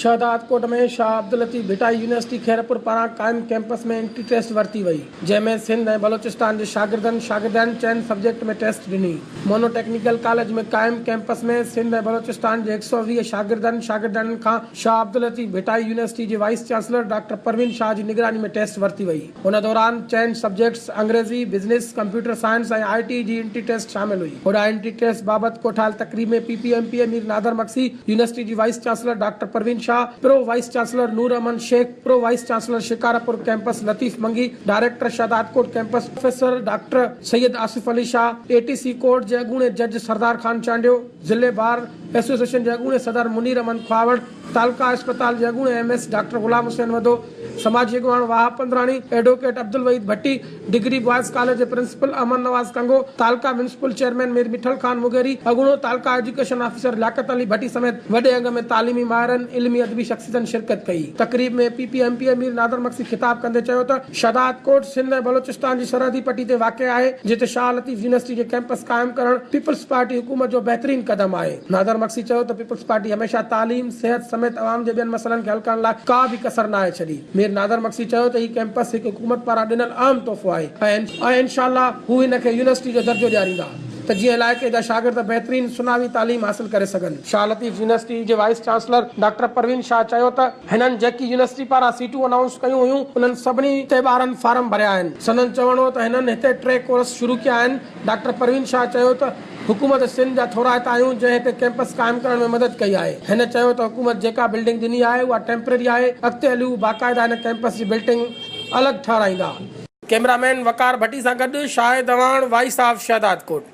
शहदादकोट में शाह अब्दुल लतीफ़ भिटाई यूनिवर्सिटी खैरपुर पारां क़ाइम कैंपस में एंट्री टेस्ट वरती वई, जंहिंमें सिंध ऐं बलोचिस्तान जे शागिर्दनि चइनि सब्जेक्ट में टेस्ट ॾिनी। मोनोटेक्निकल कॉलेज में क़ाइम कैंपस में सिंध ऐं बलोचिस्तान जे 120 शागिर्दनि खां शाह अब्दुल लतीफ़ भिटाई यूनिवर्सिटी जे vice chancellor doctor Parveen Shah जी निगरानी में टेस्ट वरती वई। उन दौरान चइनि सब्जेक्ट्स अंग्रेजी, बिज़नेस, कंप्यूटर साइंस ऐं IT जी एंट्री टेस्ट शामिल हुई। होॾां एंट्री टेस्ट बाबति कोठायल तकरीब में PPMP मीर नादर मक्सी, यूनिवर्सिटी जी vice chancellor doctor Parveen Shah, pro vice chancellor Noor Aman Shaikh, pro vice chancellor Shikarpur campus Latif Mangi, director Shahdadkot campus professor doctor Syed Asif Ali Shah, ATC court जे अॻूणे जज सरदार खान चांडियो, ज़िले बार एसोसिएशन जे अॻूणे सदर मुनीर अमन ख्वावड़, तालका अस्पताल जे अॻूणे MS डॉक्टर गुलाम हुसैन वदो, समाजी अॻुवाण वाहब पंद्राणी, एडवोकेट अब्दुल वहीद भट्टी, डिग्री बॉयज कॉलेज जे प्रिंसिपल अमन Nawaz कंगो, तालका municipal chairman Mir Mithal Khan Mugeri, अॻूणो तालका education officer Liaquat Ali भट्टी समेत वॾे अंग में तालीमी माहिरनि, इल्मी अदबी शख्सियतनि शिरकत कई। तकरीब में PPMP मीर नादर मक्सी खिताब कंदे चयो त शहदादकोट सिंध ऐं बलोचिस्तान जी सरहदी पट्टी ते वाक़िअ आहे, जिते शाह लतीफ़ यूनिवर्सिटी जे कैंपस क़ाइम करणु पीपल्स पार्टी हुकूमत जो बहितरीन कदम आहे। नादर मक्सी चयो त पीपल्स पार्टी हमेशा तालीम, सिहत समेत अवाम जे ॿियनि मसइलनि खे हल करण लाइ का बि कसर न आहे छॾी। मीर नादर मक्सी चयो त हीउ कैंपस हिकु हुकूमत पारां ॾिनल अहम तोहफ़ो आहे ऐं इंशाअल्लाह हू हिन खे यूनिवर्सिटी जो दर्जो ॾियारींदा त जीअं इलाइक़े जा शागिर्द बहितरीन सुनावी तालीम हासिल करे सघनि। शाह लतीफ़ यूनिवर्सिटी जे vice chancellor doctor Parveen Shah चयो त हिननि जेकी यूनिवर्सिटी पारां सीटूं अनाउंस कयूं हुयूं उन्हनि सभिनी ते ॿारनि फार्म भरिया आहिनि। संदनि चवणो त हिननि हिते 3 कोर्स शुरू कया आहिनि। डॉक्टर परवीन शाह चयो त हुकूमत सिंध जा थोराइत आहियूं जंहिं हिते कैंपस क़ाइम करण में मदद कई आहे। हिन चयो त हुकूमत जेका बिल्डिंग ॾिनी आहे उहा टेम्पररी आहे, अॻिते हली हू बाक़ाइदा हिन कैंपस जी बिल्डिंग अलॻि ठाराईंदा। कैमरामैन वकार भट्टी सां गॾु शाहिद अवाण, वॉइस ऑफ शहदादकोट।